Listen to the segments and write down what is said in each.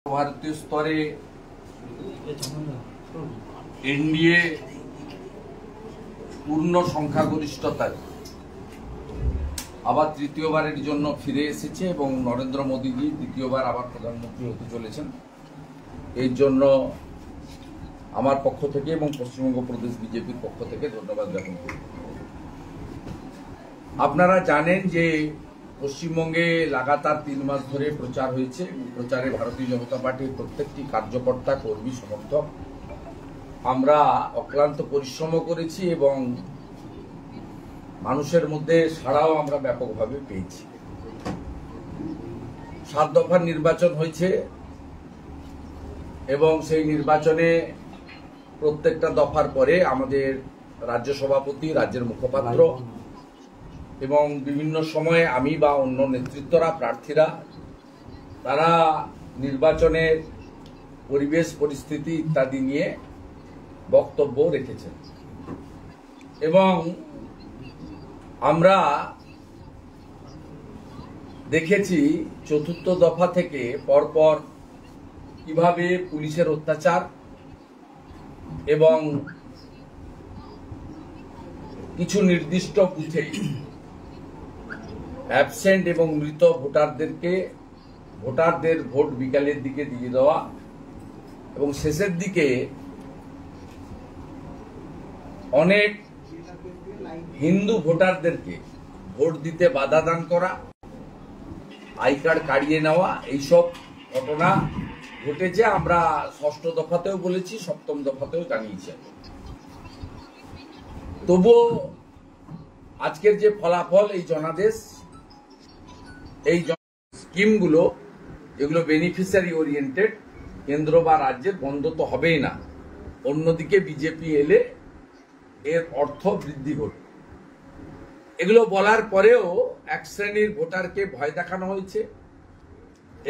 ভারতীয় স্তরে এনডিএ পূর্ণ সংখ্যাগরিষ্ঠতায় আবার তৃতীয়বারের জন্য ফিরে এসেছে এবং নরেন্দ্র মোদীজি দ্বিতীয়বার আবার প্রধানমন্ত্রী হতে চলেছেন। এই জন্য আমার পক্ষ থেকে এবং পশ্চিমবঙ্গ প্রদেশ বিজেপির পক্ষ থেকে ধন্যবাদ জ্ঞাপন করি। আপনারা জানেন যে পশ্চিমবঙ্গে লাগাতার 3 মাস ধরে প্রচার হয়েছে। প্রচারে ভারতীয় জনতা পার্টির প্রত্যেকটি কার্যকর্তা, কর্মী, সমর্থক আমরা অক্লান্ত পরিশ্রম করেছি এবং মানুষের মধ্যে সাড়াও আমরা ব্যাপকভাবে পেয়েছি। 7 দফার নির্বাচন হয়েছে এবং সেই নির্বাচনে প্রত্যেকটা দফার পরে আমাদের রাজ্য সভাপতি, রাজ্যের মুখপাত্র এবং বিভিন্ন সময়ে আমি বা অন্য নেতৃত্বরা, প্রার্থীরা তারা নির্বাচনের পরিবেশ পরিস্থিতি ইত্যাদি নিয়ে বক্তব্য রেখেছেন এবং আমরা দেখেছি 4র্থ দফা থেকে পরপর কিভাবে পুলিশের অত্যাচার এবং কিছু নির্দিষ্ট বুথে অ্যাবসেন্ট এবং মৃত ভোটারদের ভোট বিকালের দিকে দিয়ে দেওয়া এবং শেষের দিকে অনেক হিন্দু ভোটারদেরকে ভোট দিতে বাধা দান করা, আই কার্ড কাড়িয়ে নেওয়া, এইসব ঘটনা ঘটেছে। আমরা 6ষ্ঠ দফাতেও বলেছি, 7ম দফাতেও জানিয়েছি। তবুও আজকের যে ফলাফল, এই জনাদেশ, এই স্কিমগুলো যেগুলো বেনিফিশিয়ারি ওরিয়েন্টেড, কেন্দ্র বা রাজ্যের বন্ধ তো হবেই না, অন্যদিকে বিজেপি এলে এর অর্থ বৃদ্ধি ঘটবে। এগুলো বলার পরেও এক শ্রেণীর ভোটারকে ভয় দেখানো হয়েছে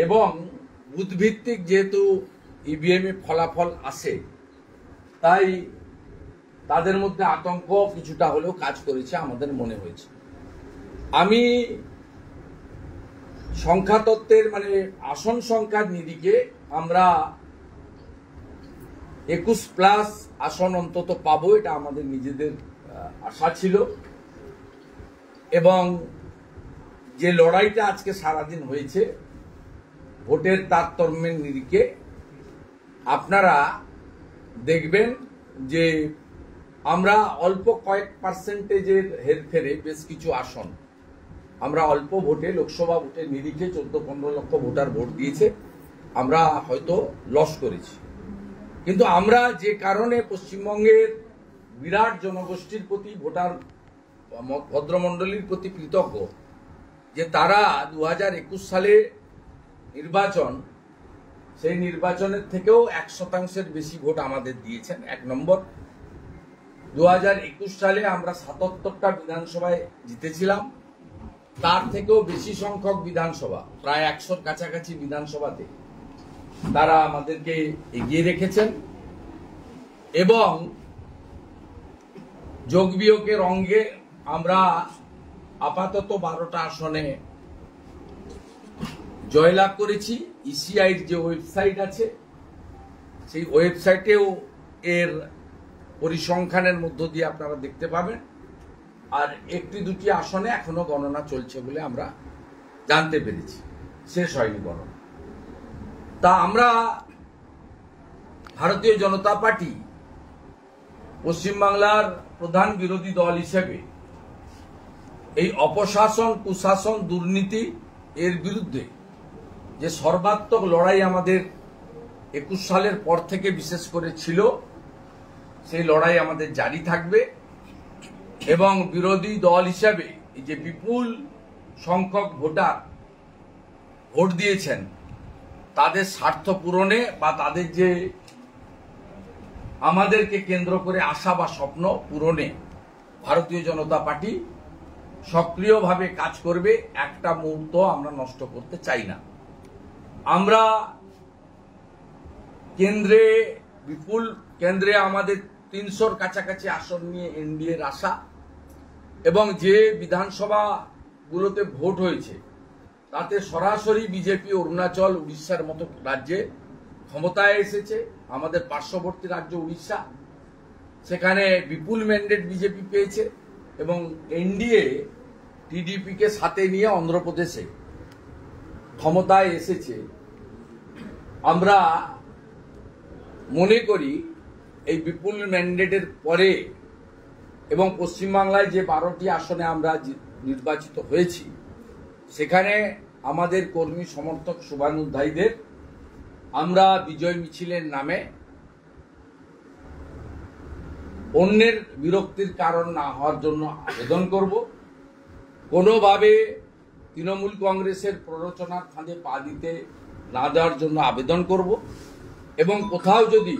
এবং বুথভিত্তিক যেহেতু ইভিএম এ ফলাফল আসে, তাই তাদের মধ্যে আতঙ্ক কিছুটা হলেও কাজ করেছে আমাদের মনে হয়েছে। আমি সংখ্যাতত্ত্বের আসন সংখ্যার নিরিখে আমরা 21+ আসন অন্তত পাবো, এটা আমাদের নিজেদের আশা ছিল এবং যে লড়াইটা আজকে সারাদিন হয়েছে ভোটের তারতম্যের নিরিখে, আপনারা দেখবেন যে আমরা অল্প কয়েক পার্সেন্টেজের হেরফেরে বেশ কিছু আসন আমরা অল্প ভোটে, লোকসভা ভোটের নিরিখে 14-15 লক্ষ ভোটার ভোট দিয়েছে, আমরা হয়তো লস করেছি। কিন্তু আমরা যে কারণে পশ্চিমবঙ্গের বিরাট জনগোষ্ঠীর প্রতি, ভোটার ভদ্রমণ্ডলীর প্রতি কৃতজ্ঞ যে তারা 2021 সালে নির্বাচন, সেই নির্বাচনের থেকেও 1% বেশি ভোট আমাদের দিয়েছেন। 1 নম্বর, 2021 সালে আমরা 77টা বিধানসভায় জিতেছিলাম, তার থেকেও বেশি সংখ্যক বিধানসভা, প্রায় 100-র কাছাকাছি বিধানসভাতে তারা আমাদেরকে এগিয়ে রেখেছেন এবং যোগ বিয়োগের অঙ্গে আমরা আপাতত 12টা আসনে জয়লাভ করেছি। ইসিআইর যে ওয়েবসাইট আছে, সেই ওয়েবসাইটেও এর পরিসংখ্যানের মধ্য দিয়ে আপনারা দেখতে পাবেন। আর 1-2টি আসনে এখনো গণনা চলছে বলে আমরা জানতে পেরেছি, শেষ হয়নি গণনা। তা আমরা ভারতীয় জনতা পার্টি পশ্চিমবাংলার প্রধান বিরোধী দল হিসেবে এই অপশাসন, কুশাসন, দুর্নীতি এর বিরুদ্ধে যে সর্বাত্মক লড়াই আমাদের 21 সালের পর থেকে বিশেষ করে ছিল, সেই লড়াই আমাদের জারি থাকবে এবং বিরোধী দল হিসাবে এই যে বিপুল সংখ্যক ভোটার ভোট দিয়েছেন, তাদের স্বার্থ পূরণে বা তাদের যে আমাদেরকে কেন্দ্র করে আশা বা স্বপ্ন পূরণে ভারতীয় জনতা পার্টি সক্রিয়ভাবে কাজ করবে। একটা মুহূর্ত আমরা নষ্ট করতে চাই না। আমরা কেন্দ্রে আমাদের 300-র কাছাকাছি আসন নিয়ে এনডিএর আশা এবং যে বিধানসভাগুলোতে ভোট হয়েছে তাতে সরাসরি বিজেপি অরুণাচল উড়িষ্যার মতো রাজ্যে ক্ষমতায় এসেছে। আমাদের পার্শ্ববর্তী রাজ্য উড়িষ্যা, সেখানে বিপুল ম্যান্ডেট বিজেপি পেয়েছে এবং এনডিএ টিডিপিকে সাথে নিয়ে অন্ধ্রপ্রদেশে ক্ষমতায় এসেছে। আমরা মনে করি এই বিপুল ম্যান্ডেটের পরে এবং পশ্চিমবাংলায় যে 12টি আসনে আমরা নির্বাচিত হয়েছি, সেখানে আমাদের কর্মী সমর্থক শুভানুধ্যায়ীদের আমরা বিজয় মিছিলের নামে অন্যের বিরক্তির কারণ না হওয়ার জন্য আবেদন করব। কোনোভাবে তৃণমূল কংগ্রেসের প্ররোচনার ফাঁদে পা দিতে না দেওয়ার জন্য আবেদন করব এবং কোথাও যদি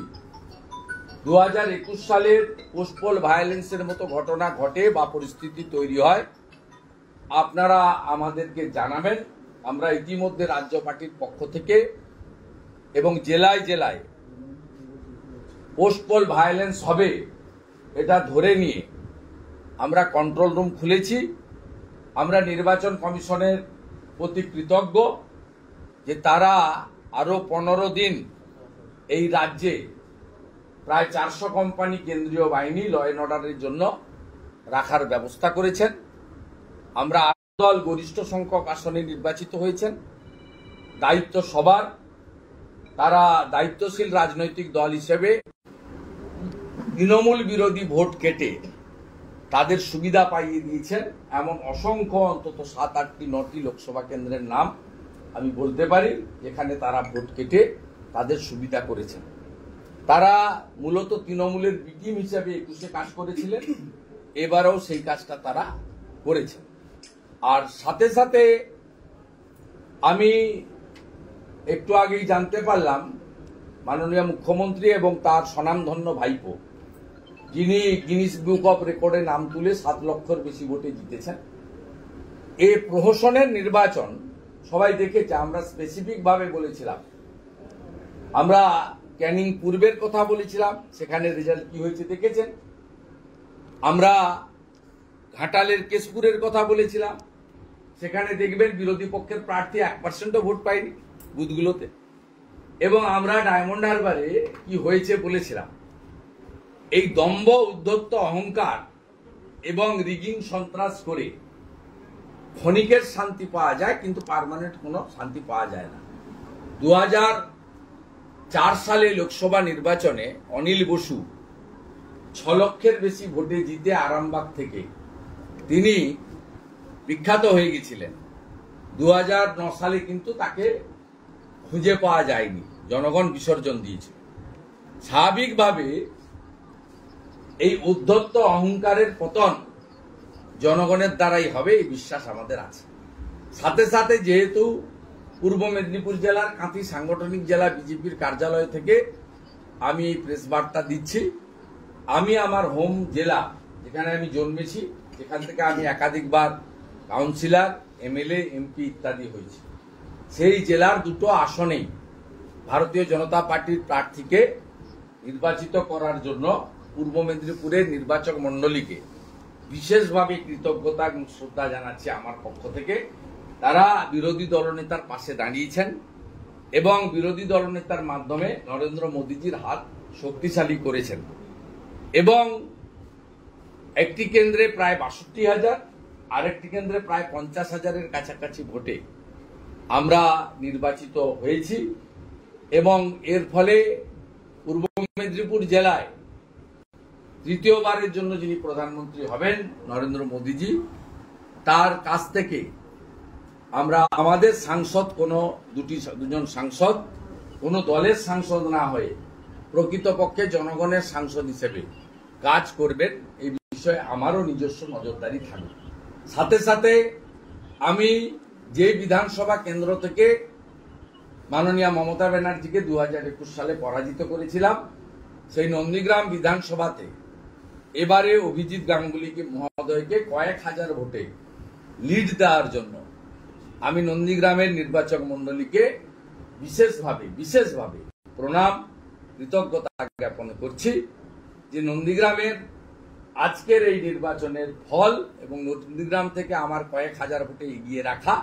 2021 সালের পোস্টপোল ভায়োলেন্সের মতো ঘটনা ঘটে বা পরিস্থিতি তৈরি হয়, আপনারা আমাদেরকে জানাবেন। আমরা ইতিমধ্যে রাজ্য পার্টির পক্ষ থেকে এবং জেলায় জেলায় পোস্টপোল ভায়োলেন্স হবে এটা ধরে নিয়ে আমরা কন্ট্রোল রুম খুলেছি। আমরা নির্বাচন কমিশনের প্রতি কৃতজ্ঞ যে তারা আরো 15 দিন এই রাজ্যে প্রায় 400 কোম্পানি কেন্দ্রীয় বাহিনী ল অ্যান্ড অর্ডারের জন্য রাখার ব্যবস্থা করেছেন। আমরা দল গরিষ্ঠ সংখ্যক আসনে নির্বাচিত হয়েছেন। দায়িত্ব সবার, তারা দায়িত্বশীল রাজনৈতিক দল হিসেবে তৃণমূল বিরোধী ভোট কেটে তাদের সুবিধা পাইয়ে দিয়েছেন। এমন অসংখ্য অন্তত 7, 8টি, 9টি লোকসভা কেন্দ্রের নাম আমি বলতে পারি যেখানে তারা ভোট কেটে তাদের সুবিধা করেছেন। তারা মূলত তৃণমূলের বিটিম হিসেবে 21-এ কাজ করেছিলেন, এবারেও সেই কাজটা তারা করেছেন। আর সাথে সাথে আমি একটু আগেই জানতে পারলাম মাননীয় মুখ্যমন্ত্রী এবং তার স্বনামধন্য ভাইপো, যিনি গিনিস বুক অফ রেকর্ডে নাম তুলে 7 লক্ষর বেশি ভোটে জিতেছেন। এই প্রহসনের নির্বাচন সবাই দেখেছে। আমরা স্পেসিফিক ভাবে বলেছিলাম, আমরা ক্যানিং পূর্বের কথা বলেছিলাম, সেখানে রেজাল্ট কি হয়েছে দেখেছেন। আমরা ঘাটালের কেশপুরের কথা বলেছিলাম, সেখানে দেখবেন বিরোধী পক্ষের প্রার্থী 1%ও ভোট পায়নি বুথগুলোতে। এবং আমরা ডায়মন্ড হারবারে কি হয়েছে বলেছিলাম। এই দম্ভ, উদ্ধত্ত, অহংকার এবং রিগিং সন্ত্রাস করে ক্ষণিকের শান্তি পাওয়া যায়, কিন্তু পার্মানেন্ট কোনো শান্তি পাওয়া যায় না। 2004 সালে লোকসভা নির্বাচনে অনিল বসু 6 লক্ষের বেশি ভোটে জিতে আরামবাগ থেকে তিনি বিখ্যাত হয়ে গেছিলেন। 2009 সালে কিন্তু তাকে খুঁজে পাওয়া যায়নি, জনগণ বিসর্জন দিয়েছিল। স্বাভাবিকভাবে এই উদ্ধত্ত অহংকারের পতন জনগণের দ্বারাই হবে, এই বিশ্বাস আমাদের আছে। সাথে সাথে যেহেতু পূর্ব মেদিনীপুর জেলার কাঁথি সাংগঠনিক জেলা বিজেপির কার্যালয় থেকে আমি প্রেস বার্তা দিচ্ছি, আমি আমার হোম জেলা যেখানে আমি জন্মেছি, যেখান থেকে আমি একাধিকবার কাউন্সিলর, এমএলএ, এমপি ইত্যাদি হয়েছি, সেই জেলার 2টো আসনেই ভারতীয় জনতা পার্টির প্রার্থীকে নির্বাচিত করার জন্য পূর্ব মেদিনীপুরের নির্বাচক মণ্ডলীকে বিশেষভাবে কৃতজ্ঞতা এবং শ্রদ্ধা জানাচ্ছি আমার পক্ষ থেকে। তারা বিরোধী দলনেতার পাশে দাঁড়িয়েছেন এবং বিরোধী দলনেতার মাধ্যমে নরেন্দ্র মোদীজির হাত শক্তিশালী করেছেন। এবং একটি কেন্দ্রে প্রায় 62,000, আরেকটি কেন্দ্রে প্রায় 50,000-এর কাছাকাছি ভোটে আমরা নির্বাচিত হয়েছি। এবং এর ফলে পূর্ব মেদিনীপুর জেলায় তৃতীয়বারের জন্য যিনি প্রধানমন্ত্রী হবেন, নরেন্দ্র মোদীজি, তার কাছ থেকে আমরা আমাদের সাংসদ, দুজন সাংসদ কোনো দলের সাংসদ না হয়ে প্রকৃতপক্ষে জনগণের সাংসদ হিসেবে কাজ করবেন, এই বিষয়ে আমারও নিজস্ব নজরদারি থাকবে। সাথে সাথে আমি যে বিধানসভা কেন্দ্র থেকে মাননীয় মমতা ব্যানার্জিকে 2021 সালে পরাজিত করেছিলাম, সেই নন্দীগ্রাম বিধানসভাতে এবারে অভিজিৎ গাঙ্গুলি মহোদয়কে কয়েক হাজার ভোটে লিড দেওয়ার জন্য আমি নন্দীগ্রামের নির্বাচক মণ্ডলীকে বিশেষভাবে প্রণাম, কৃতজ্ঞতা জ্ঞাপন করছি যে নন্দীগ্রামের আজকের এই নির্বাচনের ফল এবং নন্দীগ্রাম থেকে আমার কয়েক হাজার ভোটে এগিয়ে রাখা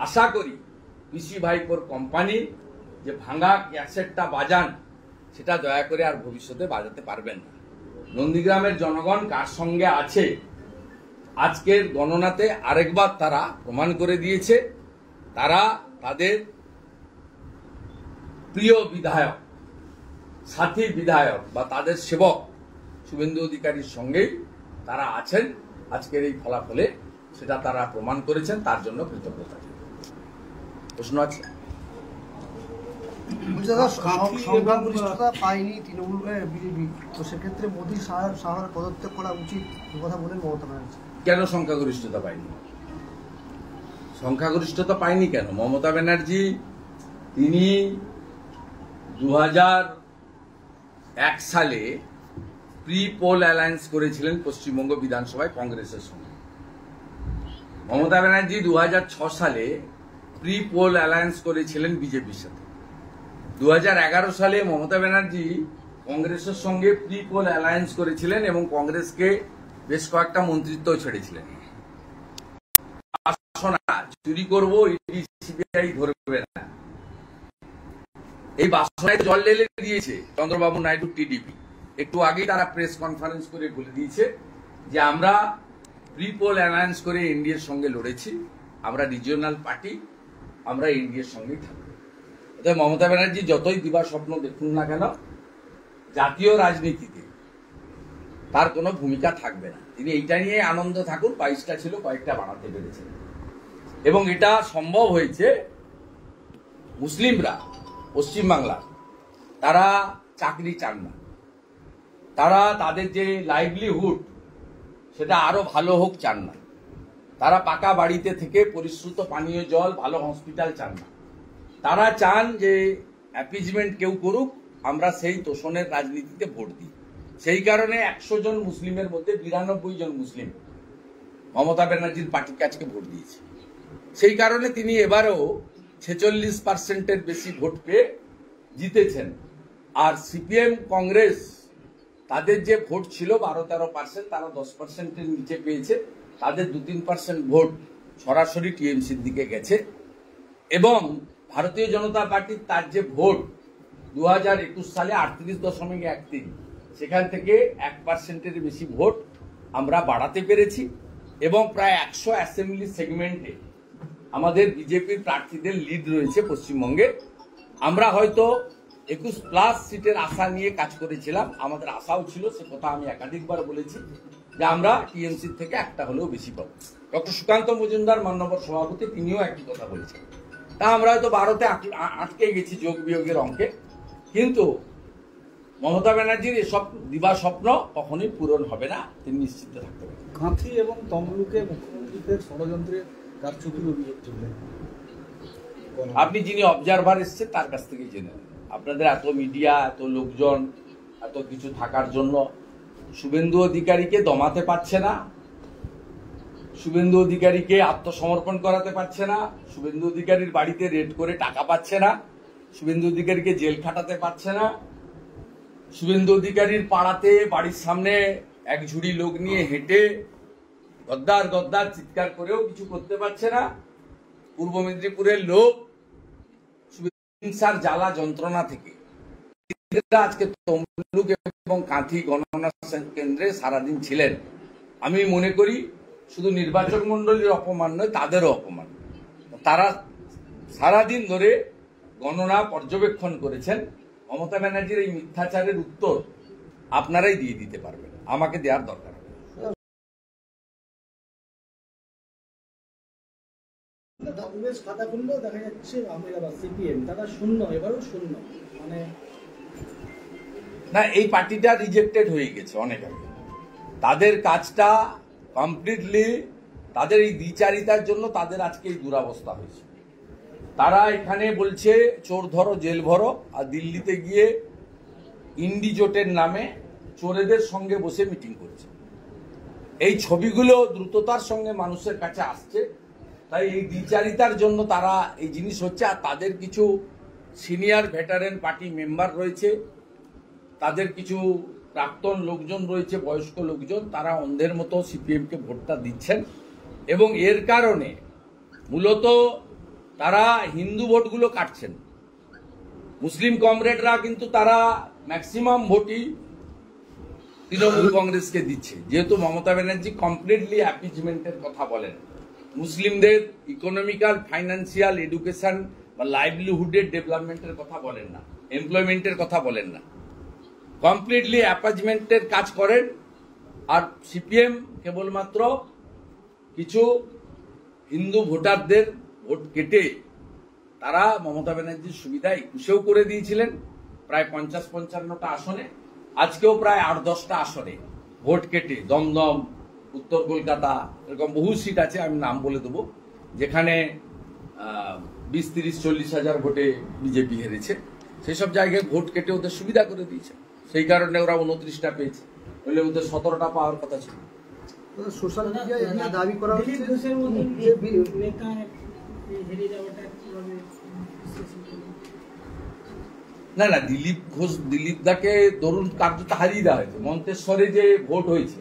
আশা করি পিসি ভাইপোর কোম্পানি যে ভাঙা ক্যাসেটটা বাজান, সেটা দয়া করে আর ভবিষ্যতে বাজাতে পারবেন না। নন্দীগ্রামের জনগণ কার সঙ্গে আছে আজকের গণনাতে আরেকবার তারা প্রমাণ করে দিয়েছে। তারা তাদের প্রিয় বিধায়ক, সাথী বিধায়ক বা তাদের সেবক শুভেন্দু অধিকারীর সঙ্গেই তারা আছেন। আজকের এই ফলাফলে সেটা তারা প্রমাণ করেছেন, তার জন্য কৃতজ্ঞতা। প্রশ্ন আছে? সংখ্যাগরিষ্ঠতা পায়নি তৃণমূল বিজেপি, তো সেক্ষেত্রে মোদী সাহার পদত্যাগ করা উচিত কথা বলেন মমতা ব্যানার্জি। কেন সংখ্যাগরিষ্ঠতা পায়নি? সংখ্যাগরিষ্ঠতা পায়নি কেন? মমতা ব্যানার্জি তিনি 2001 সালে প্রি পোল অ্যালায়েন্স করেছিলেন পশ্চিমবঙ্গ বিধানসভায় কংগ্রেসের সঙ্গে। মমতা ব্যানার্জি 2006 সালে প্রি পোল অ্যালায়েন্স করেছিলেন বিজেপির সাথে। 2011 সালে মমতা ব্যানার্জি কংগ্রেসের সঙ্গে প্রি পোল অ্যালায়েন্স করেছিলেন এবং কংগ্রেসকে বেশ কয়েকটা মন্ত্রিত্ব ছেড়েছিলেন। চুরি করবো, ইডি সিবিআই ধরবে না, এই বাসনায় জল ঢেলে দিয়েছে চন্দ্রবাবু নাইডু টিডিপি। একটু আগেই তারা প্রেস কনফারেন্স করে বলে দিয়েছে যে আমরা প্রি পোল অ্যালায়েন্স করে এনডিএর সঙ্গে লড়েছি, আমরা রিজিওনাল পার্টি, আমরা এনডিএর সঙ্গেই থাকবো। অতএব মমতা ব্যানার্জি যতই দিবা স্বপ্ন দেখুন না কেন, জাতীয় রাজনীতিতে তার কোনো ভূমিকা থাকবে না। তিনি এইটা নিয়ে আনন্দ থাকুন, 22টা ছিল, কয়েকটা বাড়াতে পেরেছেন। এবং এটা সম্ভব হয়েছে মুসলিমরা পশ্চিমবাংলার, তারা চাকরি চান না, তারা তাদের যে লাইভলিহুড সেটা আরো ভালো হোক চান না, তারা পাকা বাড়িতে থেকে পরিশ্রুত পানীয় জল, ভালো হসপিটাল চান না। তারা চান যে অ্যাপিজমেন্ট কেউ করুক, আমরা সেই তোষণের রাজনীতিতে ভোট দিই। সেই কারণে 100 জন মুসলিমের মধ্যে 92 জন মুসলিম মমতা ব্যানার্জির পার্টির কাছে ভোট দিয়েছে। সেই কারণে তিনি এবারেও 46% বেশি ভোট পেয়ে জিতেছেন। আর সিপিএম কংগ্রেস তাদের যে ভোট ছিল 12-13%, তারা 10%-এর নিচে পেয়েছে। তাদের 2-3% ভোট সরাসরি টিএমসির দিকে গেছে। এবং ভারতীয় জনতা পার্টির তার যে ভোট 2021 সালে 38.13, সেখান থেকে 1%-এর বেশি ভোট আমরা বাড়াতে পেরেছি। এবং প্রায় 100 অ্যাসেম্বলি সেগমেন্টে আমাদের বিজেপির প্রার্থীদের লিড রয়েছে পশ্চিমবঙ্গে। আমরা হয়তো 21+ সিটের আশা নিয়ে কাজ করেছিলাম, আমাদের আশাও ছিল, সে কথা আমি একাধিকবার বলেছি যে আমরা টিএমসির থেকে একটা হলেও বেশি পাবো। ডক্টর সুকান্ত মজুমদার মাননীয় সভাপতি তিনিও একই কথা বলেছেন। তা আমরা হয়তো 12তে আটকে গেছি যোগ বিয়োগের অঙ্কে, কিন্তু মমতা ব্যানার্জির এসব দিবা স্বপ্ন কখনোই পূরণ হবে না, তিনি নিশ্চিত থাকতে পারেন। কাঁথি এবং তমলুকে মুখ্যমন্ত্রীদের ষড়যন্ত্রের কারচুপির অভিযোগ তুললেন। আপনি যিনি অবজারভার এসছেন তার কাছ থেকে জেনে নেন। আপনাদের এত মিডিয়া, এত লোকজন, এত কিছু থাকার জন্য শুভেন্দু অধিকারীকে দমাতে পারছে না, শুভেন্দু অধিকারীকে আত্মসমর্পণ করাতে পারছে না, শুভেন্দু অধিকারীর বাড়িতে রেড করে টাকা পাচ্ছে না, শুভেন্দু অধিকারীকে জেল খাটাতে পারছে না, শুভেন্দু অধিকারীর পাড়াতে বাড়ির সামনে এক ঝুড়ি লোক নিয়ে হেঁটে গদ্দার গদ্দার চিৎকার করেও কিছু করতে পারছে না। পূর্ব মেদিনীপুরের লোক হিংসার জ্বালা যন্ত্রণা থেকে আজকে তমলুক এবং কাঁথি গণনা কেন্দ্রে সারাদিন ছিলেন। আমি মনে করি শুধু নির্বাচক মন্ডলীর অপমান নয়, তাদেরও অপমান। তারা সারাদিন ধরে গণনা পর্যবেক্ষণ করেছেন। মমতা ব্যানার্জির এই মিথ্যাচারের উত্তর আপনারাই দিয়ে দিতে পারবেন, আমাকে দেওয়ার দরকার হবে। কংগ্রেস খাতা খুললেও দেখা যাচ্ছে সিপিএম তারা শূন্য, এবারও শূন্য। মানে না, এই পার্টিটা রিজেক্টেড হয়ে গেছে অনেক আগে। তাদের কাজটা কমপ্লিটলি, তাদের এই দ্বিচারিতার জন্য তাদের আজকে এই দুরাবস্থা হয়েছে। তারা এখানে বলছে চোর ধরো জেল ভরো, আর দিল্লিতে গিয়ে ইন্ডিজোটের নামে চোরেদের সঙ্গে বসে মিটিং করছে। এই ছবিগুলো দ্রুততার সঙ্গে মানুষের কাছে আসছে। তাই এই দ্বিচারিতার জন্য তারা এই জিনিস হচ্ছে। আর তাদের কিছু সিনিয়র ভেটারেন পার্টি মেম্বার রয়েছে, তাদের কিছু প্রাক্তন লোকজন রয়েছে, বয়স্ক লোকজন, তারা অন্ধের মতো সিপিএমকে ভোটটা দিচ্ছেন। এবং এর কারণে মূলত তারা হিন্দু ভোটগুলো কাটছেন। মুসলিম কমরেডরা কিন্তু তারা ম্যাক্সিমাম ভোটই তৃণমূল কংগ্রেসকে দিচ্ছে, যেহেতু মমতা ব্যানার্জি কমপ্লিটলি অ্যাপিজমেন্টের কথা বলেন, মুসলিমদের ইকোনমিক্যাল, ফাইন্যান্সিয়াল, এডুকেশন বা লাইভলিহুডের ডেভেলপমেন্টের কথা বলেন না, এমপ্লয়মেন্টের কথা বলেন না, কমপ্লিটলি অ্যাপাজমেন্টের কাজ করেন। আর সিপিএম কেবলমাত্র কিছু হিন্দু ভোটারদের ভোট কেটে তারা মমতা ব্যানার্জির সুবিধা 21-এও করে দিয়েছিলেন, প্রায় 50-55টা আসনে, আজকেও প্রায় 8-10টা আসনে ভোট কেটে দমদম, উত্তর কলকাতা, এরকম বহু সিট আছে, আমি নাম বলে দেবো, যেখানে 20-30-40 হাজার ভোটে বিজেপি হেরেছে। সেই সব জায়গায় ভোট কেটে ওদের সুবিধা করে দিয়েছে, সেই কারণে ওরা 29টা পেয়েছে, নইলে ওদের 17টা পাওয়ার কথা ছিল। সোশ্যাল মিডিয়ায় দাবি করা হচ্ছে না না, দিলীপ ঘোষ, দিলীপ দাকে ধরুন কার্যত হারিয়ে দেওয়া হয়েছে। মন্তেশ্বরে যে ভোট হয়েছে,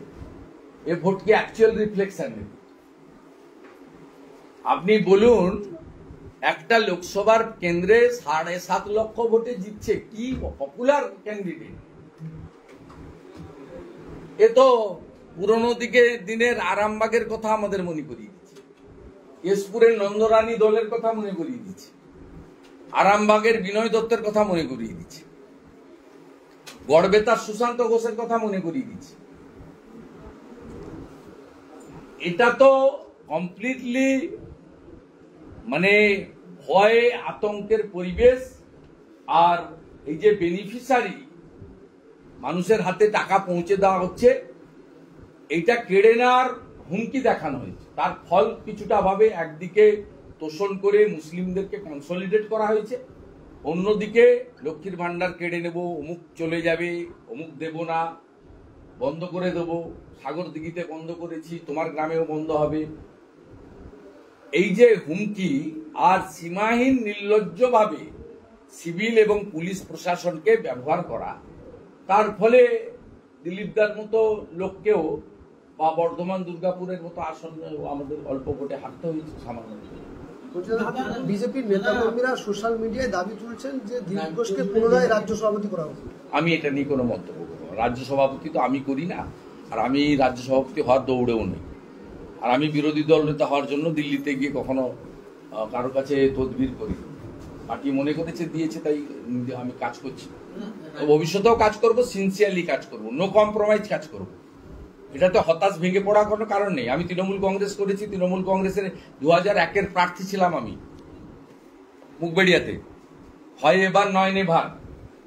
এ ভোট কি অ্যাকচুয়াল রিফ্লেকশন? আপনি বলুন, একটা লোকসভার কেন্দ্রে 7.5 লক্ষ ভোটে জিতছে, কি পপুলার ক্যান্ডিডেট! এ তো পুরনো দিনের আরামবাগের কথা আমাদের মনে করিয়ে দিচ্ছে, কেশপুরের নন্দরানী দলের কথা মনে করিয়ে দিচ্ছে, আরামবাগের বিনয় দত্তের কথা মনে করিয়ে দিচ্ছে, গড়বেতার সুশান্ত ঘোষের কথা মনে করিয়ে দিচ্ছে। এটা তো কমপ্লিটলি মানে ভয়ে আতঙ্কের পরিবেশ। আর এই যে বেনিফিশিয়ারি মানুষের হাতে টাকা পৌঁছে দেওয়া হচ্ছে, এইটা কেড়ে নেওয়ার হুমকি দেখানো হয়েছে। তার ফল কিছুটা ভাবে একদিকে তোষণ করে মুসলিমদেরকে কনসলিডেট করা হয়েছে, অন্যদিকে লক্ষ্মীর ভান্ডার কেড়ে নেব, অমুক চলে যাবে, অমুক দেব না, বন্ধ করে দেব, সাগর দিঘিতে বন্ধ করেছি, তোমার গ্রামেও বন্ধ হবে। এই যে হুমকি আর সীমাহীন নির্লজ্জভাবে সিভিল এবং পুলিশ প্রশাসনকে ব্যবহার করা, তার ফলে দিলীপদার মতো লোককেও বা বর্ধমান দুর্গাপুরের মতো আসন আমাদের অল্প ভোটে হারতে হয়েছে সামান্য। বিজেপির নেতাকর্মীরা সোশ্যাল মিডিয়ায় দাবি তুলছেন যে দিলীপ ঘোষকে পুনরায় রাজ্য সভাপতি করা হবে। আমি এটা নিয়ে কোনো মন্তব্য করব না। রাজ্য সভাপতি তো আমি করি না, আর আমি রাজ্য সভাপতি হওয়ার দৌড়েও নেই। আর আমি বিরোধী দল নেতা হওয়ার জন্য দিল্লিতে গিয়ে কখনো কারো কাছে তদবির করি। পার্টি মনে করেছে দিয়েছে, তাই আমি কাজ করছি, ভবিষ্যতেও কাজ করব, সিনসিয়ারলি কাজ করব, নো কম্প্রোমাইজ কাজ করব। এটাতে হতাশ ভেঙে পড়ার কোনো কারণ নেই। আমি তৃণমূল কংগ্রেস করেছি, তৃণমূল কংগ্রেসের 2001-এর প্রার্থী ছিলাম আমি মুখবেড়িয়াতে, হয় এবার নয় নেভার।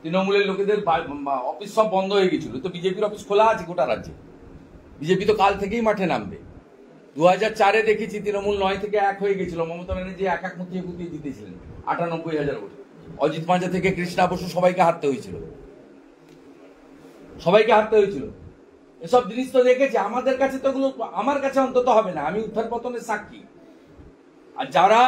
তৃণমূলের লোকেদের অফিস সব বন্ধ হয়ে গেছিল, তো বিজেপির অফিস খোলা আছে গোটা রাজ্যে। বিজেপি তো কাল থেকেই মাঠে নামবে। 2004-এ দেখেছি তৃণমূল 9 থেকে 1 হয়ে গেছিল, মমতা ব্যানার্জি এক মুঠিয়ে গুটিয়ে জিতেছিলেন 98,000 ভোটে। অজিত মাঝা থেকে কৃষ্ণা বসু সবাইকে হারতে হয়েছিল, এসব জিনিস তো দেখেছি। আমাদের কাছে তো এগুলো, আমার কাছে অন্তত হবে না, আমি উত্থান পতনের সাক্ষী। আর যারা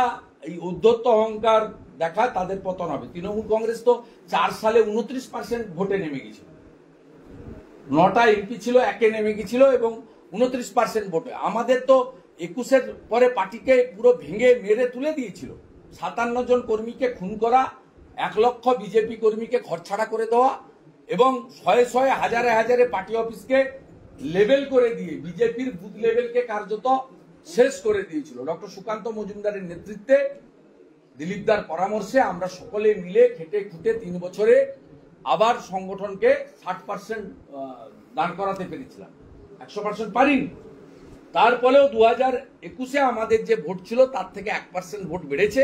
এই উদ্ধত্ত অহংকার দেখায় তাদের পতন হবে। তৃণমূল কংগ্রেস তো 4 সালে 29% ভোটে নেমে গেছিল, 9টা এমপি ছিল, 1-এ নেমে গেছিল এবং 29% ভোটে। আমাদের তো 21-এর পরে পার্টিকে পুরো ভেঙে মেরে তুলে দিয়েছিল। 57 জন কর্মীকে খুন করা, 1 লক্ষ বিজেপি কর্মীকে ঘরছাড়া করে দেওয়া এবং শয়ে শয়ে হাজারে হাজারে পার্টি অফিসকে লেভেল করে দিয়ে বিজেপির বুথ লেভেলকে কার্যত শেষ করে দিয়েছিল। ডক্টর সুকান্ত মজুমদারের নেতৃত্বে, দিলীপদার পরামর্শে আমরা সকলে মিলে খেটে খুঁটে 3 বছরে আবার সংগঠনকে 60% দাঁড় করাতে পেরেছিলাম, 100% পারিনি। তারপরেও 2021-এ আমাদের যে ভোট ছিল তার থেকে 1% ভোট বেড়েছে।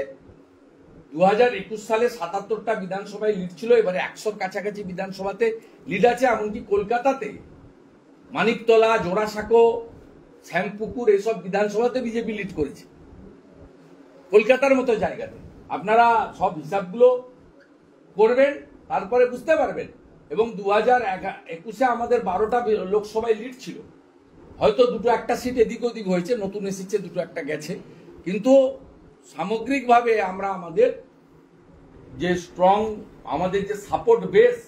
2021 সালে 77টা বিধানসভায় লিড ছিল, এবারে 100-র কাছাকাছি বিধানসভাতে লিড আছে। এমনকি কলকাতাতে মানিকতলা, জোড়াসাঁকো, শ্যামপুকুর এইসব বিধানসভাতে বিজেপি লিড করেছে, কলকাতার মতো জায়গাতে। আপনারা সব হিসাবগুলো করবেন, তারপরে বুঝতে পারবেন। এবং 2021-এ আমাদের 12টা লোকসভায় লিড ছিল, হয়তো 2-1টা সিট এদিক ওদিক হয়েছে, নতুন এসেছে, 2-1টা গেছে, কিন্তু সামগ্রিকভাবে আমরা আমাদের যে স্ট্রং, আমাদের যে সাপোর্ট বেস,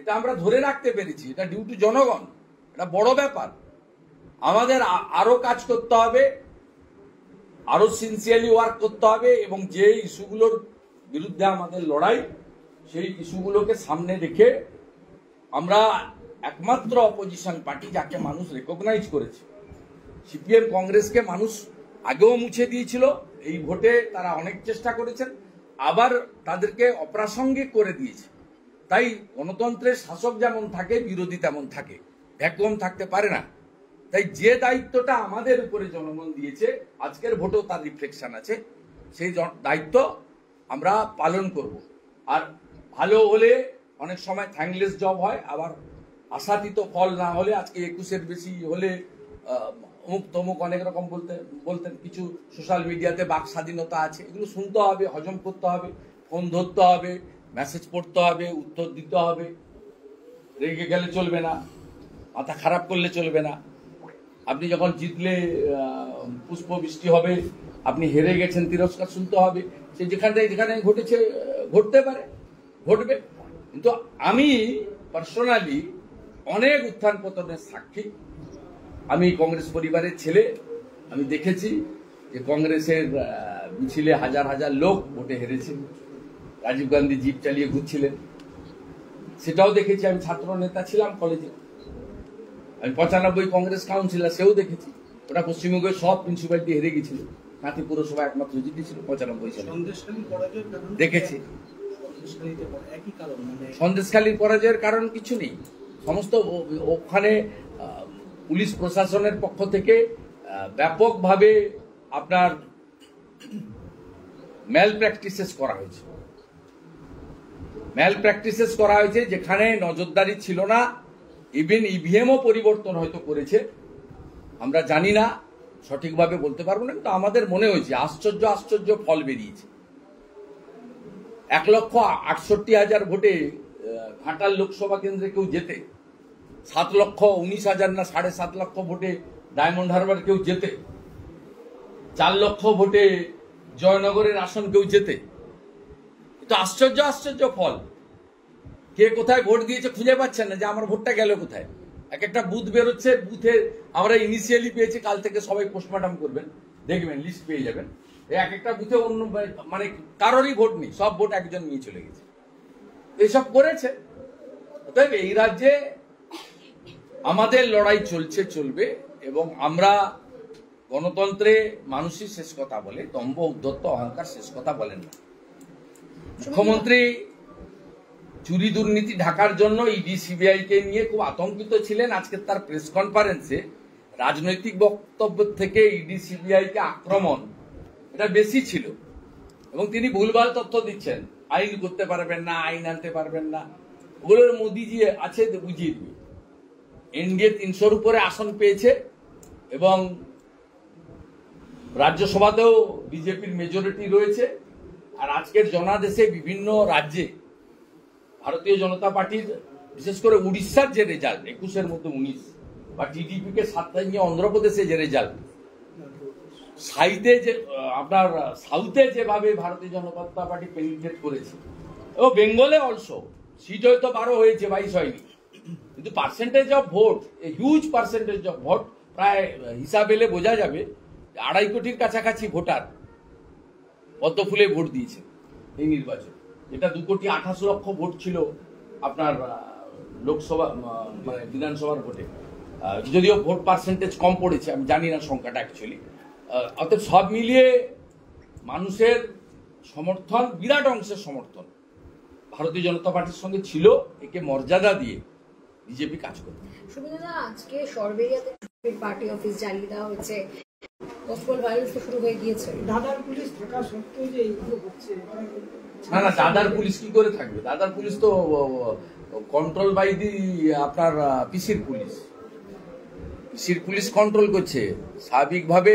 এটা আমরা ধরে রাখতে পেরেছি। এটা ডিউ টু জনগণ, এটা বড় ব্যাপার। আমাদের আরো কাজ করতে হবে। আরো সিনসিয়ারলি ওয়ার্ক করতে হবে এবং যে ইস্যুগুলোর বিরুদ্ধে আমাদের লড়াই সেই ইস্যুগুলোকে সামনে রেখে আমরা একমাত্র অপোজিশন পার্টি যাকে মানুষ রেকগনাইজ করেছে। সিপিএম কংগ্রেসকে মানুষ আগেও মুছে দিয়েছিল, এই ভোটে তারা অনেক চেষ্টা করেছেন, আবার তাদেরকে অপ্রাসঙ্গিক করে দিয়েছে। তাই গণতন্ত্রের শাসক যেমন থাকে বিরোধী তেমন থাকে, ভ্যাকুয়াম থাকতে পারে না। তাই যে দায়িত্বটা আমাদের উপরে জনগণ দিয়েছে, আজকের ভোটেও তার রিফ্লেকশন আছে, সেই দায়িত্ব আমরা পালন করব। আর ভালো হলে অনেক সময় থ্যাঙ্কলেস জব হয়, আবার আশাতীত ফল না হলে, আজকে 21-এর বেশি হলে অমুক তমুক অনেক রকম বলতেন, কিছু সোশ্যাল মিডিয়াতে বাক স্বাধীনতা আছে, এগুলো শুনতে হবে, হজম করতে হবে, ফোন ধরতে হবে, মেসেজ পড়তে হবে, উত্তর দিতে হবে। রেগে গেলে চলবে না, মাথা খারাপ করলে চলবে না। আপনি যখন জিতলে পুষ্প বৃষ্টি হবে, আপনি হেরে গেছেন তিরস্কার শুনতে হবে। সে যেখানে ঘটেছে, ঘটতে পারে, ঘটবে। কিন্তু আমি পার্সোনালি অনেক উত্থান পতনের সাক্ষী। আমি কংগ্রেস পরিবারের ছেলে, আমি দেখেছি যে কংগ্রেসের মিছিলে হাজার হাজার লোক ভোটে হেরেছে। রাজীব গান্ধী জিপ চালিয়ে ঘুরছিলেন, সেটাও দেখেছি। আমি ছাত্র নেতা ছিলাম কলেজে, আমি 95 কংগ্রেস কাউন্সিলর, সেও দেখেছি। ওরা পশ্চিমবঙ্গের সব মিউনিসিপ্যালিটি হেরে গেছিল, কাঁথি পুরসভা একমাত্র জিতেছিল 95 সালে, দেখেছি। সন্দেশখালীর পরাজয়ের কারণ কিছু নেই, সমস্ত ওখানে পুলিশ প্রশাসনের পক্ষ থেকে ব্যাপকভাবে আপনার ম্যাল প্র্যাকটিসেস করা হয়েছে, যেখানে নজরদারি ছিল না। ইভেন ইভিএমও পরিবর্তন হয়তো করেছে, আমরা জানি না, সঠিকভাবে বলতে পারবো না। কিন্তু আমাদের মনে হয়েছে আশ্চর্য ফল বেরিয়েছে। 1,68,000 ভোটে ঘাটাল লোকসভা কেন্দ্রে কেউ জেতে, 7,19,000 না 7.5 লক্ষ ভোটে ডায়মন্ড হারবার কেউ জেতে, 4 লক্ষ ভোটে জয়নগরের আসন কেউ জেতে। তো আশ্চর্য ফল। কে কোথায় ভোট দিয়েছে খুঁজে পাচ্ছেন না, যে আমার ভোটটা গেল কোথায়। এক একটা বুথ বেরোচ্ছে, বুথে আমরা ইনিশিয়ালি পেয়েছি, কাল থেকে সবাই পোস্টমর্টম করবেন, দেখবেন লিস্ট পেয়ে যাবেন। এক একটা বুথে অন্য মানে কারোরই ভোট নেই, সব ভোট একজন নিয়ে চলে গেছে। এইসব করেছে। অতএব এই রাজ্যে আমাদের লড়াই চলবে, এবং আমরা গণতন্ত্রে মানুষই শেষ কথা বলে, দম্ভ উদ্ধত্ত অহংকার শেষ কথা বলেন না। মুখ্যমন্ত্রী চুরি দুর্নীতি ঢাকার জন্য ইডি সিবিআই কে নিয়ে খুব আতঙ্কিত ছিলেন। আজকে তার প্রেস কনফারেন্সে রাজনৈতিক বক্তব্য থেকে ইডি সিবিআই কে আক্রমণ এটা বেশি ছিল, এবং তিনি ভুলভাল তথ্য দিচ্ছেন, আইন করতে পারবেন না, আইন আনতে পারবেন না। ওগুলোর মোদিজি আছে, বুঝিয়ে দিবে। এনডিএ 300-র উপরে আসন পেয়েছে, এবং রাজ্যসভাতেও বিজেপির মেজরিটি রয়েছে। আর আজকের জনাদেশে বিভিন্ন রাজ্যে ভারতীয় জনতা পার্টির, বিশেষ করে উড়িষ্যার যে রেজাল্ট 21-এর মধ্যে 19, বা টিডিপি কে 7 নিয়ে অন্ধ্রপ্রদেশে যে রেজাল্ট, আপনার সাউথে যেভাবে ভারতীয় জনতা পার্টি পেনিট্রেট করেছে, এবং বেঙ্গলে অলসো সিট হয়তো 12 হয়েছে, 22 হয়নি, কিন্তু percentage of vote, huge percentage of vote, প্রায় হিসাব এলে বোঝা যাবে 2.5 কোটির কাছাকাছি ভোটার পদ্মফুলে ভোট দিয়েছে এই নির্বাচন। এটা 2,28,00,000 ভোট ছিল আপনার লোকসভা মানে বিধানসভার ভোটে, যদিও ভোট পার্সেন্টেজ কম পড়েছে, আমি জানি না সংখ্যাটা অ্যাকচুয়ালি। অর্থাৎ সব মিলিয়ে মানুষের সমর্থন, বিরাট অংশের সমর্থন ভারতীয় জনতা পার্টির সঙ্গে ছিল। একে মর্যাদা দিয়ে বিজেপি কাজ করবে। সুবিধা, আজকে সরবেরিয়াতে পার্টি অফিস জ্বালিয়ে দেওয়া হয়েছে, পসিবল ভায়োলেন্স তো শুরু হয়ে গিয়েছে। দাদার পুলিশ থাকা সত্ত্বেও যে এইগুলো হচ্ছে, না, দাদার পুলিশ কি করে থাকবে? দাদার পুলিশ তো কন্ট্রোল বাই দি আপনার পিসির পুলিশ কন্ট্রোল করছে স্বাভাবিকভাবে।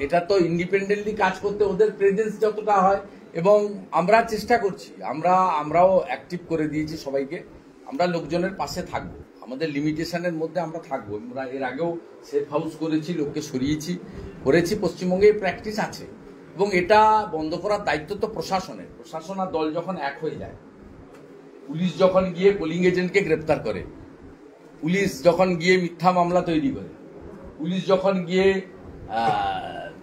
এটা তো ইন্ডিপেন্ডেন্টলি কাজ করতে ওদের প্রেজেন্স যতটা হয়, এবং আমরা চেষ্টা করছি, আমরাও অ্যাক্টিভ করে দিয়েছি সবাইকে। আমরা লোকজনের পাশে থাকবো, আমাদের লিমিটেশনের মধ্যে আমরা থাকবো। আমরা এর আগেও সেফ হাউস করেছি, লোককে সরিয়েছি, করেছি। পশ্চিমবঙ্গে প্র্যাকটিস আছে, এবং এটা বন্ধ করার দায়িত্ব তো প্রশাসনের। প্রশাসন আর দল যখন এক হয়ে যায়, পুলিশ যখন গিয়ে পোলিং এজেন্টকে গ্রেপ্তার করে, পুলিশ যখন গিয়ে মিথ্যা মামলা তৈরি করে, পুলিশ যখন গিয়ে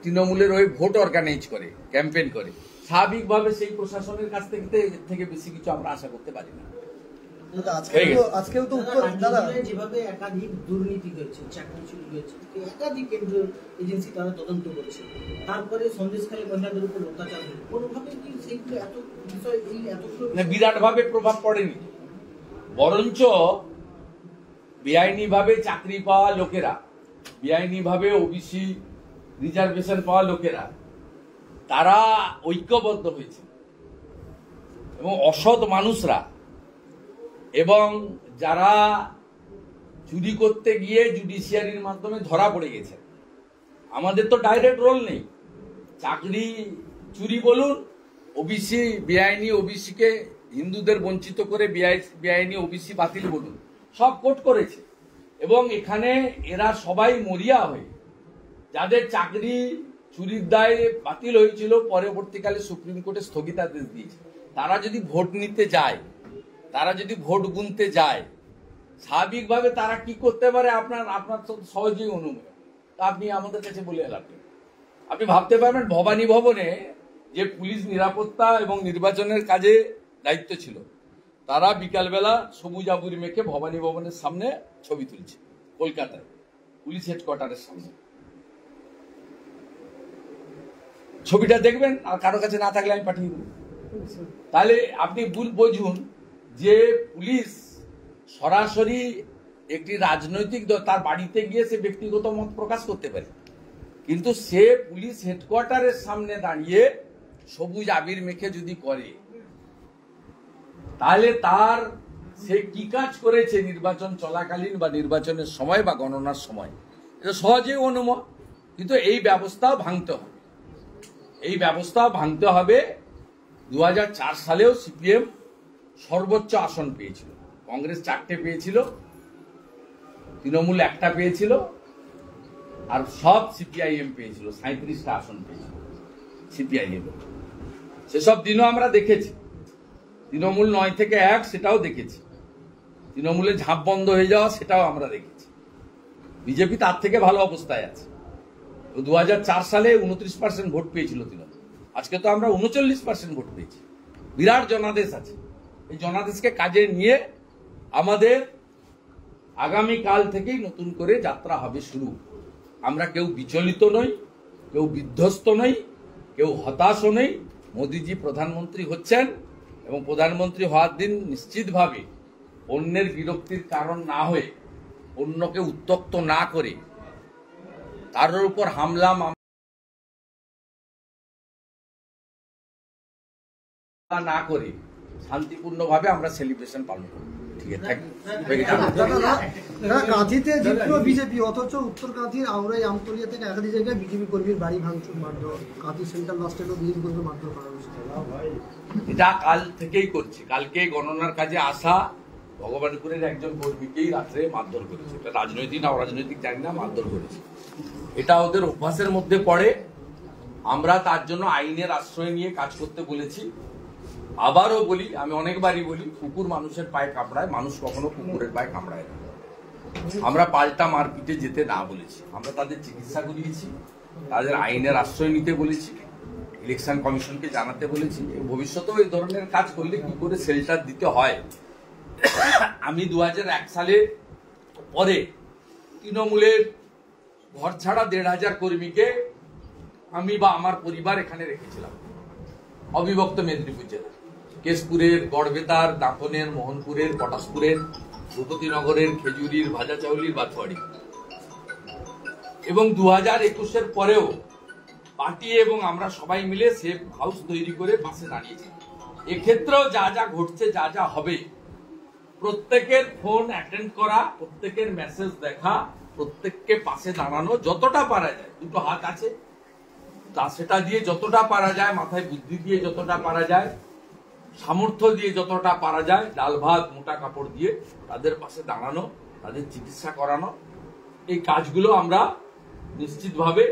তৃণমূলের হয়ে ভোট অর্গানাইজ করে, ক্যাম্পেইন করে, স্বাভাবিকভাবে সেই প্রশাসনের কাছ থেকে বেশি কিছু আমরা আশা করতে পারি না। আজকেও তো উত্তর দাদা যেভাবে একাধিক দুর্নীতি হয়েছে, চাকরি চুরি হয়েছে, একাধিক কেন্দ্রীয় এজেন্সি তারা তদন্ত করেছে, তারপরে সন্দেশখালী মহিলাদের উপর অত্যাচার হয়েছে, কোনোভাবে কি সেইগুলো এত বিষয় এই এতগুলো বিরাট ভাবে প্রভাব পড়েনি, বরঞ্চ বেআইনি ভাবে চাকরি পাওয়া লোকেরা, বেআইনি ভাবে ওবিসি রিজার্ভেশন পাওয়া লোকেরা তারা ঐক্যবদ্ধ হয়েছে এবং অসৎ মানুষরা এবং যারা চুরি করতে গিয়ে জুডিশিয়ারির মাধ্যমে ধরা পড়ে গেছে। আমাদের তো ডাইরেক্ট রোল নেই, চাকরি চুরি বলুন, ওবিসি বেআইনি ওবিসিকে হিন্দুদের বঞ্চিত করে বেআইনি ওবিসি বাতিল বলুন, সব কোর্ট করেছে এবং এখানে এরা সবাই মরিয়া হয়ে যাদের চাকরি চুরির দায়ে বাতিল হয়েছিল পরবর্তীকালে সুপ্রিম কোর্টে স্থগিতাদেশ দিয়েছে, তারা যদি ভোট নিতে যায়, তারা যদি ভোট গুনতে যায়, স্বাভাবিকভাবে তারা কি করতে পারে আপনার তো সহজেই অনুমান, তা আপনি আমাদের কাছে বলে এলাম। আপনি ভাবতে পারবেন ভবানী ভবনে যে পুলিশ নিরাপত্তা এবং নির্বাচনের কাজে দায়িত্ব ছিল, তারা বিকালবেলা সবুজ আবুরি মেখে ভবানী ভবনের সামনে ছবি তুলছে, কলকাতায় পুলিশ হেডকোয়ার্টারের সামনে। ছবিটা দেখবেন, আর কারো কাছে না থাকলে আমি পাঠিয়ে দেব। তাহলে আপনি বুঝুন যে পুলিশ সরাসরি একটি রাজনৈতিক দল, তার বাড়িতে গিয়ে সে ব্যক্তিগত মত প্রকাশ করতে পারে, কিন্তু সে পুলিশ হেডকোয়ার্টারের সামনে দাঁড়িয়ে সবুজ আবির মেখে যদি করে, তাহলে তার সে কি কাজ করেছে নির্বাচন চলাকালীন বা নির্বাচনের সময় বা গণনার সময়, এটা সহজেই অনুমান। কিন্তু এই ব্যবস্থাও ভাঙতে হবে, এই ব্যবস্থাও ভাঙতে হবে। 2004 সালেও সিপিএম সর্বোচ্চ আসন পেয়েছিল, কংগ্রেস 4টে পেয়েছিল, তৃণমূল 1টা পেয়েছিল, আর সব সিপিআইএম পেয়েছিল, 37টা আসন পেয়েছিল সিপিআইএম। সেসব দিনও আমরা দেখেছি, তৃণমূল 9 থেকে 1 সেটাও দেখেছি, তৃণমূলের ঝাঁপ বন্ধ হয়ে যাওয়া সেটাও আমরা দেখেছি। বিজেপি তার থেকে ভালো অবস্থায় আছে। 2004 সালে 29% ভোট পেয়েছিল তৃণমূল, আজকে তো আমরা 39% ভোট পেয়েছি। বিরাট জনাদেশ আছে, এই জনাদেশকে কাজে নিয়ে আমাদের আগামী কাল থেকেই নতুন করে যাত্রা হবে শুরু। আমরা কেউ বিচলিত নই, কেউ বিধ্বস্ত নই, কেউ হতাশও নই। মোদিজি প্রধানমন্ত্রী হচ্ছেন এবং প্রধানমন্ত্রী হওয়ার দিন নিশ্চিতভাবে অন্যের বিরক্তির কারণ না হয়ে, অন্যকে উত্ত্যক্ত না করে, কারোর উপর হামলা না করে শান্তিপূর্ণভাবে আমরা সেলিব্রেশন পালন করব। ঠিক আছে, কাঁথিতে জিতলো বিজেপি, অথচ উত্তর কাঁথির আউরাই আমতলিয়া থেকে একাধিক জায়গায় বিজেপি কর্মীর বাড়ি ভাঙচুর, মারধর, কাঁথি সেন্ট্রাল বাস স্ট্যান্ডও বিজেপি কর্মীর মারধর করা হয়েছে। এটা কাল থেকেই করছে, কালকে গণনার কাজে আসা ভগবানপুরের একজন কর্মীকেই রাত্রে মারধর করেছে। এটা রাজনৈতিক না অরাজনৈতিক জানি না, মারধর করেছে। এটা ওদের অভ্যাসের মধ্যে পড়ে। আমরা তার জন্য আইনের আশ্রয় নিয়ে কাজ করতে বলেছি। আবারও বলি, আমি অনেকবারই বলি, কুকুর মানুষের পায়ে কামড়ায়, মানুষ কখনো কুকুরের পায়ে কামড়ায় না। আমরা পাল্টা মারপিটে যেতে না বলেছি, আমরা তাদের চিকিৎসা করিয়েছি, তাদের আইনের আশ্রয় নিতে বলেছি, ইলেকশন কমিশনকে জানাতে বলেছি। ভবিষ্যতেও এই ধরনের কাজ করলে কি করে শেল্টার দিতে হয়। আমি 2001 সালে পরে তৃণমূলের ঘর ছাড়া 1,500 কর্মীকে আমি বা আমার পরিবার এখানে রেখেছিলাম, অবিভক্ত মেদিনীপুর জেলা, কেশপুরের, গড়বেতার, দাঁতনের, মোহনপুরের, পটাশপুরের, ভূপতিনগরের, খেজুরির, ভাজাচাউলির, বাছুয়াড়ি। এবং 2021-এর পরেও পার্টি এবং আমরা সবাই মিলে সেফ হাউস তৈরি করে পাশে দাঁড়িয়েছি। এক্ষেত্রেও যা যা ঘটছে, যা যা হবে, প্রত্যেকের ফোন অ্যাটেন্ড করা, প্রত্যেকের মেসেজ দেখা, প্রত্যেককে পাশে দাঁড়ানো, যতটা পারা যায়। দুটো হাত আছে, তা সেটা দিয়ে যতটা পারা যায়, মাথায় বুদ্ধি দিয়ে যতটা পারা যায়, সামর্থ্য দিয়ে যতটা পারা যায়, ডাল ভাত মোটা কাপড় দিয়ে তাদের পাশে দাঁড়ানো, তাদের চিকিৎসা করানো, এই কাজগুলো আমরা নিশ্চিতভাবে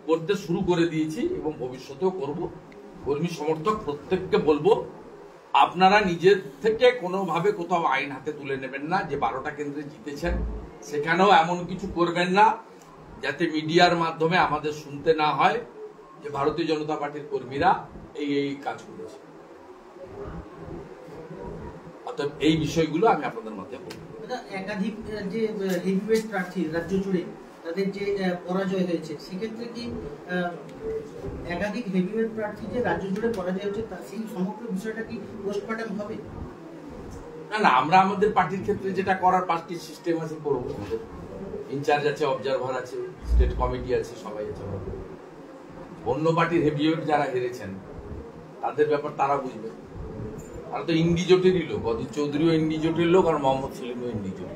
করতে শুরু করে দিয়েছি এবং ভবিষ্যতেও করব। কর্মী সমর্থক প্রত্যেককে বলবো, আপনারা নিজের থেকে কোনোভাবে কোথাও আইন হাতে তুলে নেবেন না। যে 12টা কেন্দ্রে জিতেছেন সেখানেও এমন কিছু করবেন না যাতে মিডিয়ার মাধ্যমে আমাদের শুনতে না হয় যে ভারতীয় জনতা পার্টির কর্মীরা এই কাজ করেছে। অর্থাৎ এই বিষয়গুলো আমি আপনাদের মধ্যে বলবো। একাধিক যে হেভিওয়েট প্রার্থী রাজ্য জুড়ে তাদের যে পরাজয় হয়েছে, সেক্ষেত্রে কি একাধিক হেভিওয়েট প্রার্থী যে রাজ্য জুড়ে পরাজয় হয়েছে সেই সমগ্র বিষয়টা কি পোস্টমর্টম হবে? না, আমরা আমাদের পার্টির ক্ষেত্রে যেটা করার পার্টির সিস্টেম আছে করবো। আমাদের ইনচার্জ আছে, অবজারভার আছে, স্টেট কমিটি আছে, সবাই আছে। অন্য পার্টির হেভিওয়েট যারা হেরেছেন তাদের ব্যাপার তারা বুঝবে। তারা তো ইন্ডি জোটেরই লোক, অধীর চৌধুরীও ইন্ডি জোটের লোক, আর মোহাম্মদ সেলিমও ইন্ডি জোট।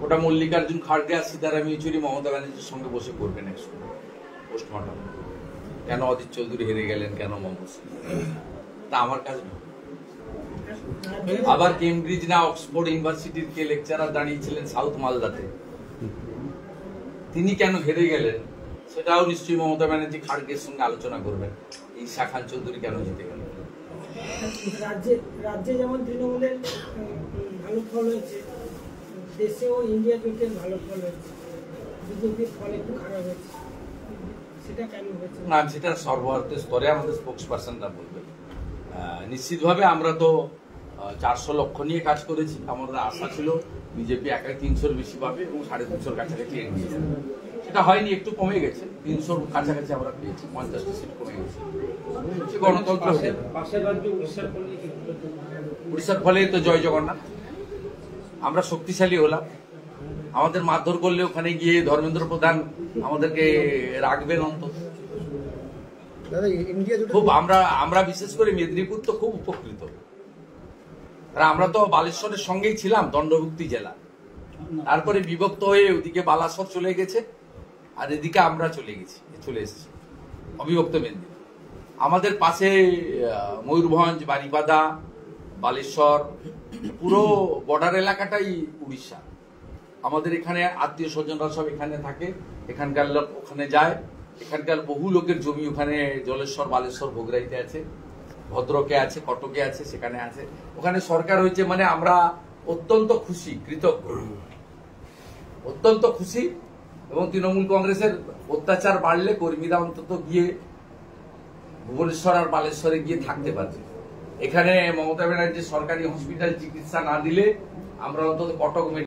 ওটা মল্লিকার্জুন খাড়গে আর সীতারাম ইয়েচুরি মমতা ব্যানার্জির সঙ্গে বসে করবেন একসঙ্গে পোস্টমর্টম। কেন অধীর চৌধুরী হেরে গেলেন, কেন মোহাম্মদ সেলিম, তা আমার কাজ নয়। আবার কেমব্রিজ না অক্সফোর্ড ইউনিভার্সিটির কে লেকচারার দাঁড়িয়েছিলেন সাউথ মালদাতে, তিনি কেন হেরে গেলেন সেটাও নিশ্চয়ই মমতা ব্যানার্জি খাড়গের সঙ্গে আলোচনা করবেন। ঈশা খান চৌধুরী কেন জিতে গেলেন। রাজ্যে যেমন তৃণমূলের ভালো ফল হয়েছে, দেশেও ইন্ডিয়া জোটের ভালো ফল হয়েছে, বিজেপির ফল একটু খারাপ হয়েছে, সেটা কেন হয়েছে? না, সেটা সর্বভারতীয় স্তরে আমাদের স্পোক্স পার্সনরা বলবেন। নিশ্চিতভাবে আমরা তো 400 লক্ষ নিয়ে কাজ করেছি। আমাদের আশা ছিল বিজেপি একাই 300-র বেশি পাবে এবং 350-র কাছাকাছি এগিয়ে যাবে। সেটা হয়নি, একটু কমে গেছে। 300-র কাছাকাছি আমরা পেয়েছি, 50টা সিট কমে গেছে। সে গণতন্ত্র। উড়িষ্যার ফলে তো জয় জগন্নাথ, আমরা শক্তিশালী হলাম। আমাদের মারধর করলে ওখানে গিয়ে ধর্মেন্দ্র প্রধান আমাদেরকে রাখবেন অন্তত। খুব আমরা বিশেষ করে মেদিনীপুর তো খুব উপকৃত। আমরা তো বালেশ্বরের সঙ্গেই ছিলাম, দণ্ডভুক্তি জেলা। তারপরে বিভক্ত হয়ে ওদিকে বালাসর চলে গেছে, আর এদিকে আমরা চলে এসেছি অবিভক্ত মেদিনীপুর। আমাদের পাশে ময়ূরভঞ্জ, বারিপাদা, বালেশ্বর, পুরো বর্ডার এলাকাটাই উড়িষ্যা। আমাদের এখানে আত্মীয় স্বজনরা সব এখানে থাকে, এখানকার লোক ওখানে যায়। এখানকার বহু লোকের জমি ওখানে জলেশ্বর, বালেশ্বর, ভোগরাইতে আছে, ভদ্রকে আছে, কটকে আছে, সেখানে আছে। ওখানে সরকার হয়েছে, মানে আমরা অত্যন্ত খুশি, কৃতজ্ঞ, অত্যন্ত খুশি। এবং তৃণমূল কংগ্রেসের অত্যাচার বাড়লে কর্মীরা অন্তত গিয়ে ভুবনেশ্বর আর বালেশ্বরে গিয়ে থাকতে পারছে। এখানে মমতা ব্যানার্জি সরকারি হসপিটাল চিকিৎসা না দিলে আমরা অন্তত কটক